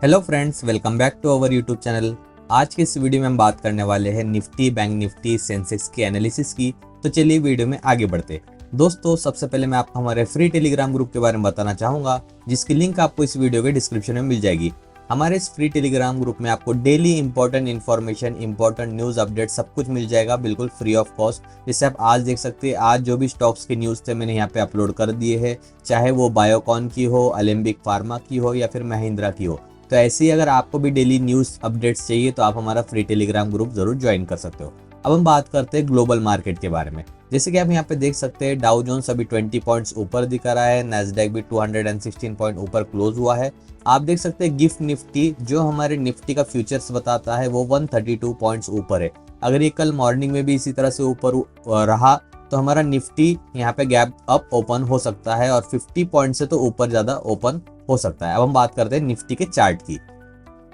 Hello friends, welcome back to our YouTube channel. आज के इस वीडियो में हम बात करने वाले हैं निफ्टी, बैंक निफ्टी, सेंसेक्स की एनालिसिस की। तो चलिए वीडियो में आगे बढ़ते। दोस्तों, सबसे पहले मैं आपको हमारे फ्री टेलीग्राम ग्रुप के बारे में बताना चाहूँगा, जिसकी लिंक आपको इस वीडियो के डिस्क्रिप्शन में मिल जाएगी। हमारे इस फ्री टेलीग्राम ग्रुप में आपको daily important information, important news update सब कुछ मिल जाएगा, बिल्कुल फ्री ऑफ कॉस्ट। जैसे आप आज देख सकते हैं, आज जो भी स्टॉक्स के न्यूज़ थे मैंने यहाँ पे अपलोड कर दिए हैं, चाहे वो बायोकॉन की हो, अलेम्बिक फार्मा की हो या फिर महिंद्रा की हो। तो ऐसे ही अगर आपको भी डेली न्यूज़ अपडेट्स चाहिए तो आप हमारा फ्री टेलीग्राम ग्रुप जरूर ज्वाइन कर सकते हो। अब हम बात करते हैं ग्लोबल मार्केट के बारे में। जैसे कि आप यहाँ पे देख सकते हैं, डाउ जोन्स अभी 20 पॉइंट्स ऊपर दिखा रहा है, नैस्डैक भी 216 पॉइंट ऊपर क्लोज हुआ है। आप देख सकते हैं गिफ्ट निफ्टी, जो हमारे निफ्टी का फ्यूचर्स बताता है, वो 132 पॉइंट्स ऊपर है। अगर ये कल मॉर्निंग में भी इसी तरह से ऊपर रहा तो हमारा निफ्टी यहाँ पे गैप अप ओपन हो सकता है और 50 पॉइंट से तो ऊपर ज्यादा ओपन हो सकता है। अब हम बात करते हैं निफ्टी के चार्ट की।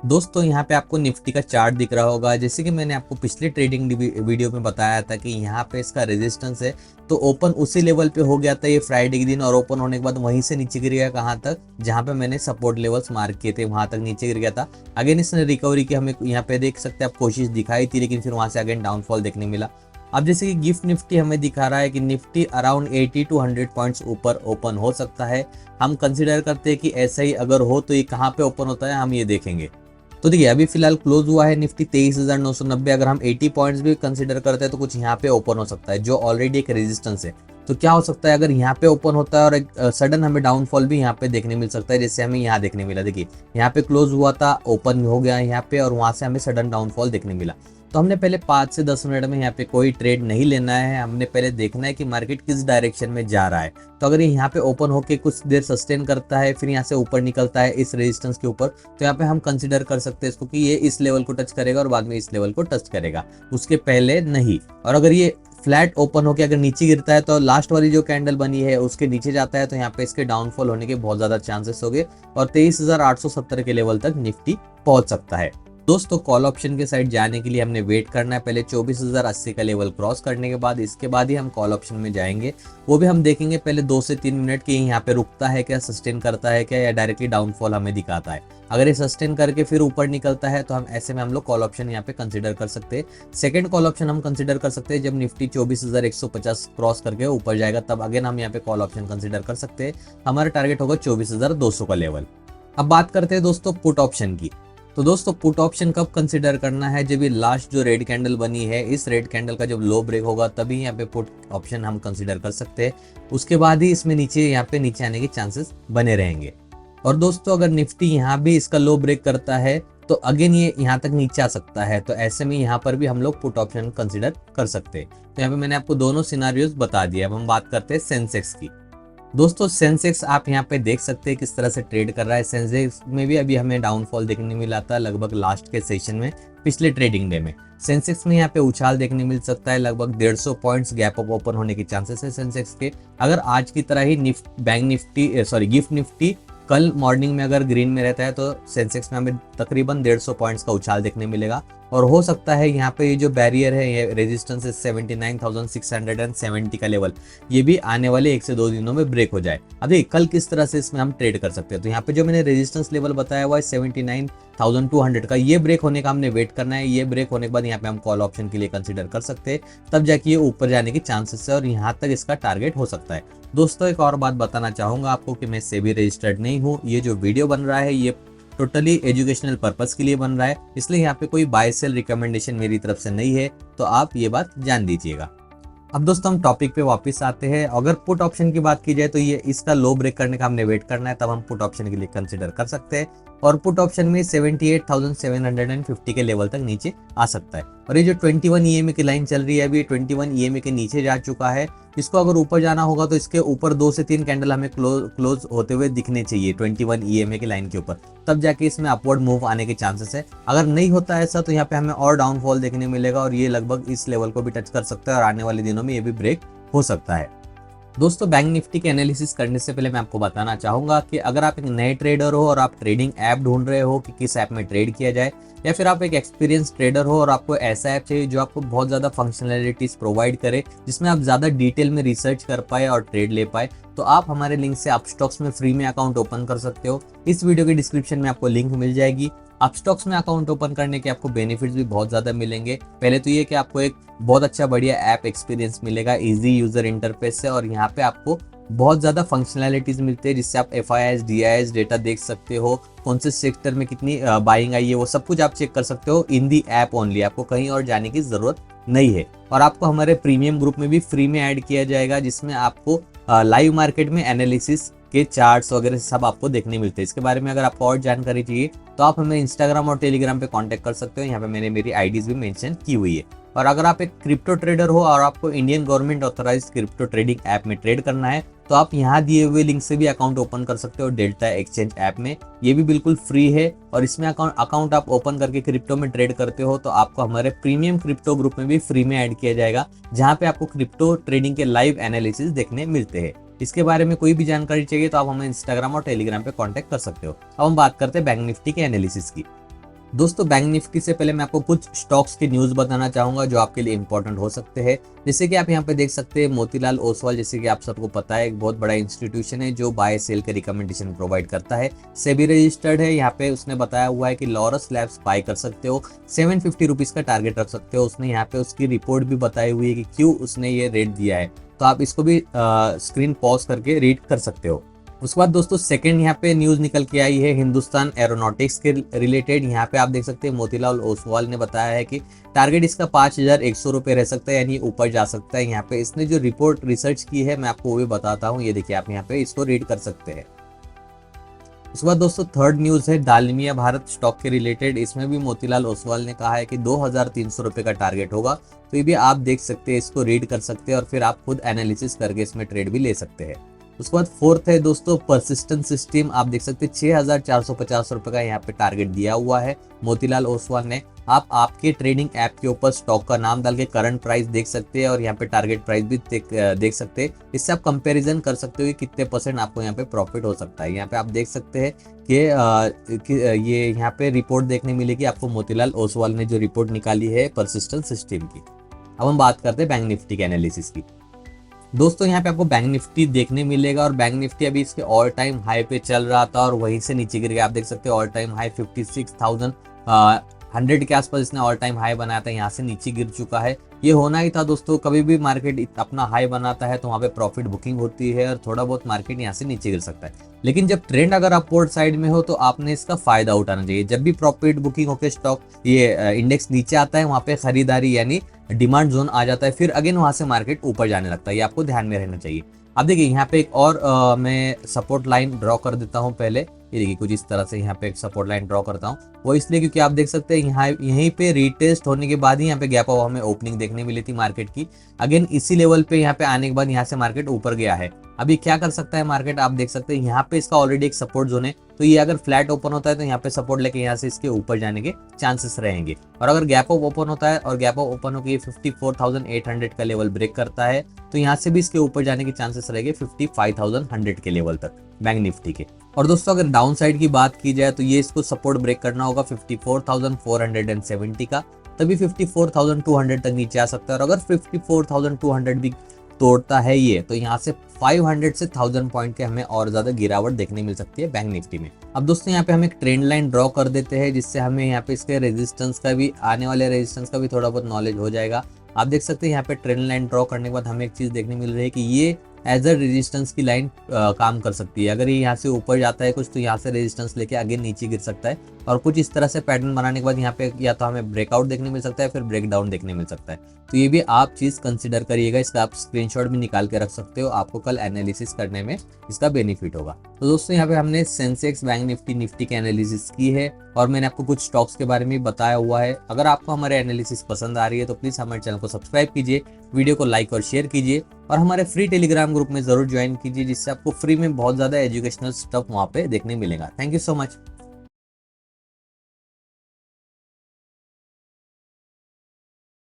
दोस्तों, यहाँ पे आपको निफ्टी का चार्ट दिख रहा होगा। जैसे कि मैंने आपको पिछले ट्रेडिंग वीडियो में बताया था कि यहाँ पे इसका रेजिस्टेंस है, तो ओपन उसी लेवल पे हो गया था ये फ्राइडे के दिन, और ओपन होने के बाद वहीं से नीचे गिर गया। कहाँ तक? जहाँ पे मैंने सपोर्ट लेवल्स मार्क किए थे वहां तक नीचे गिर गया था। अगेन इसने रिकवरी की, हमें यहाँ पे देख सकते हैं आप, कोशिश दिखाई थी, लेकिन फिर वहां से अगेन डाउनफॉल देखने मिला। अब जैसे कि गिफ्ट निफ्टी हमें दिखा रहा है कि निफ्टी अराउंड 80 to 100 पॉइंट्स ऊपर ओपन हो सकता है। हम कंसिडर करते हैं कि ऐसा ही अगर हो तो ये कहाँ पे ओपन होता है, हम ये देखेंगे। तो देखिए, अभी फिलहाल क्लोज हुआ है निफ्टी 23,990। अगर हम 80 पॉइंट्स भी कंसिडर करते हैं तो कुछ यहाँ पे ओपन हो सकता है, जो ऑलरेडी एक रेजिस्टेंस है। तो क्या हो सकता है, अगर यहाँ पे ओपन होता है और एक सडन हमें डाउनफॉल भी यहाँ पे देखने मिल सकता है, जैसे हमें यहाँ देखने मिला। देखिए, यहाँ पे क्लोज हुआ था, ओपन हो गया यहाँ पे, और वहां से हमें सडन डाउनफॉल देखने मिला। तो हमने पहले 5 से 10 मिनट में यहाँ पे कोई ट्रेड नहीं लेना है। हमने पहले देखना है कि मार्केट किस डायरेक्शन में जा रहा है। तो अगर ये यहाँ पे ओपन होके कुछ देर सस्टेन करता है, फिर यहाँ से ऊपर निकलता है इस रेजिस्टेंस के ऊपर, तो यहाँ पे हम कंसिडर कर सकते हैं इसको कि ये इस लेवल को टच करेगा और बाद में इस लेवल को टच करेगा, उसके पहले नहीं। और अगर ये फ्लैट ओपन होकर अगर नीचे गिरता है तो लास्ट वाली जो कैंडल बनी है उसके नीचे जाता है, तो यहाँ पे इसके डाउनफॉल होने के बहुत ज्यादा चांसेस हो गए और 23,870 के लेवल तक निफ्टी पहुंच सकता है। दोस्तों, कॉल ऑप्शन के साइड जाने के लिए हमने वेट करना है, पहले 24,080 का लेवल क्रॉस करने के बाद, इसके बाद ही हम कॉल ऑप्शन में जाएंगे। वो भी हम देखेंगे पहले 2 से 3 मिनट की यहाँ पे रुकता है क्या, सस्टेन करता है क्या, या डायरेक्टली डाउनफॉल हमें दिखाता है। अगर ये सस्टेन करके फिर ऊपर निकलता है तो हम ऐसे में हम लोग कॉल ऑप्शन यहाँ पे कंसिडर कर सकते हैं। सेकंड कॉल ऑप्शन हम कंसिडर कर सकते हैं जब निफ्टी 24,150 क्रॉस करके ऊपर जाएगा, तब अगेन हम यहाँ पे कॉल ऑप्शन कंसिडर कर सकते हैं। हमारा टारगेट होगा 24,200 का लेवल। अब बात करते हैं दोस्तों पुट ऑप्शन की। तो दोस्तों, पुट ऑप्शन कब कंसिडर करना है? जब ये लास्ट जो रेड कैंडल बनी है, इस रेड कैंडल का जब लो ब्रेक होगा तभी यहाँ पे पुट ऑप्शन हम कंसिडर कर सकते हैं। उसके बाद ही इसमें यहाँ पे नीचे आने के चांसेस बने रहेंगे। और दोस्तों, अगर निफ्टी यहाँ भी इसका लो ब्रेक करता है तो अगेन ये यहाँ तक नीचे आ सकता है, तो ऐसे में यहाँ पर भी हम लोग पुट ऑप्शन कंसिडर कर सकते हैं। तो यहाँ पे मैंने आपको दोनों सिनारियोज बता दिया। अब हम बात करते हैं सेंसेक्स की। दोस्तों, सेंसेक्स आप यहाँ पे देख सकते हैं किस तरह से ट्रेड कर रहा है। सेंसेक्स में भी अभी हमें डाउनफॉल देखने मिला था लगभग लास्ट के सेशन में, पिछले ट्रेडिंग डे में। सेंसेक्स में यहाँ पे उछाल देखने मिल सकता है, लगभग 150 पॉइंट्स गैप अप ओपन होने के चांसेस है सेंसेक्स के। अगर आज की तरह ही गिफ्ट निफ्टी कल मॉर्निंग में अगर ग्रीन में रहता है तो सेंसेक्स में हमें तकरीबन 150 पॉइंट्स का उछाल देखने मिलेगा। और हो सकता है यहाँ पे ये जो बैरियर है, ये रेजिस्टेंस है 79,670 का लेवल, ये भी आने वाले 1 से 2 दिनों में ब्रेक हो जाए। अब देखिए कल किस तरह से इसमें हम ट्रेड कर सकते हैं। तो यहाँ पे जो मैंने रेजिस्टेंस लेवल बताया हुआ है 79,200 का, ये ब्रेक होने का हमने वेट करना है। ये ब्रेक होने के बाद यहाँ पे हम कॉल ऑप्शन के लिए कंसिडर कर सकते हैं, तब जाके ये ऊपर जाने के चांसेस है और यहाँ तक इसका टारगेट हो सकता है। दोस्तों, एक और बात बताना चाहूंगा आपको कि मैं सेबी रजिस्टर्ड नहीं हूँ। ये जो वीडियो बन रहा है ये टोटली एजुकेशनल पर्पस के लिए बन रहा है, इसलिए यहाँ पे कोई बाय सेल रिकमेंडेशन मेरी तरफ से नहीं है, तो आप ये बात जान दीजिएगा। अब दोस्तों, हम टॉपिक पे वापस आते हैं। अगर पुट ऑप्शन की बात की जाए तो ये इसका लो ब्रेक करने का हमने वेट करना है, तब हम पुट ऑप्शन के लिए कंसिडर कर सकते हैं। और पुट ऑप्शन में 78,750 के लेवल तक नीचे आ सकता है। और ये जो 21 EMA की लाइन चल रही है, अभी 21 EMA के नीचे जा चुका है। इसको अगर ऊपर जाना होगा तो इसके ऊपर 2 से 3 कैंडल हमें क्लोज होते हुए दिखने चाहिए 21 EMA की लाइन के ऊपर, तब जाके इसमें अपवर्ड मूव आने के चांसेस है। अगर नहीं होता ऐसा तो यहाँ पे हमें और डाउनफॉल देखने मिलेगा और ये लगभग इस लेवल को भी टच कर सकता है और आने वाले दिनों में ये भी ब्रेक हो सकता है। दोस्तों बैंक निफ्टी के एनालिसिस करने से पहले मैं आपको बताना चाहूंगा कि अगर आप एक नए ट्रेडर हो और आप ट्रेडिंग ऐप ढूंढ रहे हो कि किस ऐप में ट्रेड किया जाए, या फिर आप एक एक्सपीरियंस ट्रेडर हो और आपको ऐसा ऐप चाहिए जो आपको बहुत ज़्यादा फंक्शनैलिटीज प्रोवाइड करे, जिसमें आप ज़्यादा डिटेल में रिसर्च कर पाए और ट्रेड ले पाए, तो आप हमारे लिंक से अपस्टॉक्स में फ्री में अकाउंट ओपन कर सकते हो। इस वीडियो के डिस्क्रिप्शन में आपको लिंक मिल जाएगी। अपस्टॉक्स में अकाउंट ओपन करने के आपको बेनिफिट्स भी बहुत ज़्यादा मिलेंगे। पहले तो ये कि आपको एक बहुत अच्छा बढ़िया ऐप एक्सपीरियंस मिलेगा इजी यूज़र इंटरफेस से, और यहाँ पे आपको बहुत ज़्यादा फंक्शनैलिटीज़ मिलती है, जिससे आप FIIs DIs डेटा देख सकते हो, कौन से सेक्टर में कितनी बाइंग आई है, वो सब कुछ आप चेक कर सकते हो इन दी ऐप ओनली। आपको कहीं और जाने की ज़रूरत नहीं है। और आपको हमारे प्रीमियम ग्रुप में भी फ्री में ऐड किया जाएगा, जिसमें आपको लाइव मार्केट में एनालिसिस के चार्ट्स वगैरह सब आपको देखने मिलते हैं। इसके बारे में अगर आपको और जानकारी चाहिए तो आप हमें इंस्टाग्राम और टेलीग्राम पे कांटेक्ट कर सकते हो। यहाँ पे मैंने मेरी आईडीज भी मेंशन की हुई है। और अगर आप एक क्रिप्टो ट्रेडर हो और आपको Indian government authorised crypto trading app में ट्रेड करना है, तो आप यहाँ दिए हुए लिंक से भी अकाउंट ओपन कर सकते हो डेल्टा एक्सचेंज ऐप में। ये भी बिल्कुल फ्री है, और इसमें अकाउंट आप ओपन करके क्रिप्टो में ट्रेड करते हो तो आपको हमारे प्रीमियम क्रिप्टो ग्रुप में भी फ्री में ऐड किया जाएगा, जहाँ पे आपको क्रिप्टो ट्रेडिंग के लाइव एनालिसिस देखने मिलते हैं। इसके बारे में कोई भी जानकारी चाहिए तो आप हमें इंस्टाग्राम और टेलीग्राम पे कांटेक्ट कर सकते हो। अब हम बात करते हैं बैंक निफ्टी के एनालिसिस की। दोस्तों बैंक निफ्टी से पहले मैं आपको कुछ स्टॉक्स की न्यूज़ बताना चाहूंगा जो आपके लिए इंपॉर्टेंट हो सकते हैं। जैसे कि आप यहाँ पे देख सकते हैं मोतीलाल ओसवाल, जैसे कि आप सबको पता है एक बहुत बड़ा इंस्टीट्यूशन है जो बाय सेल के रिकमेंडेशन प्रोवाइड करता है, सेबी रजिस्टर्ड है। यहाँ पे उसने बताया हुआ है कि लॉरस लैब्स बाय कर सकते हो, 750 रुपीज़ का टारगेट रख सकते हो। उसने यहाँ पे उसकी रिपोर्ट भी बताई हुई है कि क्यों उसने ये रेट दिया है, तो आप इसको भी स्क्रीन पॉज करके रीड कर सकते हो। उसके बाद दोस्तों सेकंड यहाँ पे न्यूज़ निकल के आई है हिंदुस्तान एरोनॉटिक्स के रिलेटेड। यहाँ पे आप देख सकते हैं मोतीलाल ओसवाल ने बताया है कि टारगेट इसका 5100 रुपये रह सकता है, यानी ऊपर जा सकता है। यहाँ पे इसने जो रिपोर्ट रिसर्च की है मैं आपको वो भी बताता हूँ, ये देखिए आप यहाँ पे इसको रीड कर सकते हैं। उसके बाद दोस्तों थर्ड न्यूज़ है डालमिया भारत स्टॉक के रिलेटेड। इसमें भी मोतीलाल ओसवाल ने कहा है कि 2300 रुपये का टारगेट होगा, तो ये भी आप देख सकते हैं, इसको रीड कर सकते हैं और फिर आप खुद एनालिसिस करके इसमें ट्रेड भी ले सकते हैं। उसके बाद फोर्थ है दोस्तों परसिस्टेंट सिस्टम। आप देख सकते हैं 6450 रुपये का यहाँ पे टारगेट दिया हुआ है मोतीलाल ओसवाल ने। आप आपके ट्रेडिंग ऐप के ऊपर स्टॉक का नाम डाल के करंट प्राइस देख सकते हैं और यहाँ पे टारगेट प्राइस भी देख सकते हैं। इससे आप कंपैरिजन कर सकते हो कि कितने % आपको यहाँ पे प्रॉफिट हो सकता है। यहाँ पे आप देख सकते हैं कि ये यहाँ पे रिपोर्ट देखने मिलेगी आपको मोतीलाल ओसवाल ने जो रिपोर्ट निकाली है परसिस्टेंट सिस्टम की। अब हम बात करते हैं बैंक निफ्टी के एनालिसिस की। दोस्तों यहाँ पे आपको बैंक निफ्टी देखने मिलेगा, और बैंक निफ्टी अभी इसके ऑल टाइम हाई पे चल रहा था और वहीं से नीचे गिर गया। आप देख सकते हैं ऑल टाइम हाई 56,100 के आसपास इसने ऑल टाइम हाई बनाया था, यहाँ से नीचे गिर चुका है। ये होना ही था दोस्तों, कभी भी मार्केट अपना हाई बनाता है तो वहाँ पे प्रॉफिट बुकिंग होती है और थोड़ा बहुत मार्केट यहाँ से नीचे गिर सकता है। लेकिन जब ट्रेंड अगर अपवर्ड साइड में हो तो आपने इसका फायदा उठाना चाहिए। जब भी प्रॉफिट बुकिंग होकर स्टॉक ये इंडेक्स नीचे आता है, वहाँ पे खरीदारी यानी डिमांड जोन आ जाता है, फिर अगेन वहां से मार्केट ऊपर जाने लगता है। ये आपको ध्यान में रहना चाहिए। अब देखिए यहाँ पे एक और मैं सपोर्ट लाइन ड्रॉ कर देता हूँ पहले। ये देखिए कुछ इस तरह से यहाँ पे एक सपोर्ट लाइन ड्रॉ करता हूँ, वो इसलिए क्योंकि आप देख सकते हैं यहाँ यहीं पे रीटेस्ट होने के बाद ही यहाँ पे गैप अप हमें ओपनिंग देखने मिली थी मार्केट की। अगेन इसी लेवल पे यहाँ पे आने के बाद यहाँ से मार्केट ऊपर गया है। अभी क्या कर सकता है मार्केट, आप देख सकते हैं यहाँ पे इसका ऑलरेडी एक सपोर्ट जोन है, तो ये अगर फ्लैट ओपन होता है तो यहाँ पे सपोर्ट लेके यहाँ से इसके ऊपर जाने के चांसेस रहेंगे। और अगर गैप अप ओपन होता है और गैप अप ओपन होकर 54,800 का लेवल ब्रेक करता है तो यहाँ से भी इसके ऊपर जाने के चांसेस रहेंगे 55,100 के लेवल तक बैंक निफ्टी के। और दोस्तों अगर डाउन साइड की बात की जाए तो ये इसको सपोर्ट ब्रेक करना होगा 54,470 का, तभी 54,200 तक नीचे आ सकता है। और अगर 54,200 भी तोड़ता है ये, तो यहाँ से 500 से 1000 पॉइंट के हमें और ज्यादा गिरावट देखने मिल सकती है बैंक निफ्टी में। अब दोस्तों यहाँ पे हम एक ट्रेंड लाइन ड्रॉ कर देते हैं, जिससे हमें यहाँ पे इसके रेजिस्टेंस का भी, आने वाले रेजिस्टेंस का भी थोड़ा बहुत नॉलेज हो जाएगा। आप देख सकते हैं यहाँ पे ट्रेंड लाइन ड्रॉ करने के बाद हमें एक चीज देखने मिल रही है कि ये एज अ रेजिस्टेंस की लाइन काम कर सकती है। अगर ये यहाँ से ऊपर जाता है कुछ, तो यहाँ से रेजिस्टेंस लेके आगे नीचे गिर सकता है, और कुछ इस तरह से पैटर्न बनाने के बाद यहाँ पे या तो हमें ब्रेकआउट देखने मिल सकता है, फिर ब्रेकडाउन देखने मिल सकता है। तो ये भी आप चीज़ कंसिडर करिएगा, इसका आप स्क्रीनशॉट भी निकाल के रख सकते हो, आपको कल एनालिसिस करने में इसका बेनिफिट होगा। तो दोस्तों यहाँ पे हमने सेंसेक्स, बैंक निफ्टी के एनालिसिस की है, और मैंने आपको कुछ स्टॉक्स के बारे में बताया हुआ है। अगर आपको हमारे एनालिसिस पसंद आ रही है तो प्लीज़ हमारे चैनल को सब्सक्राइब कीजिए, वीडियो को लाइक और शेयर कीजिए, और हमारे फ्री टेलीग्राम ग्रुप में जरूर ज्वाइन कीजिए, जिससे आपको फ्री में बहुत ज़्यादा एजुकेशनल स्टफ वहाँ पे देखने मिलेगा। Thank you so much.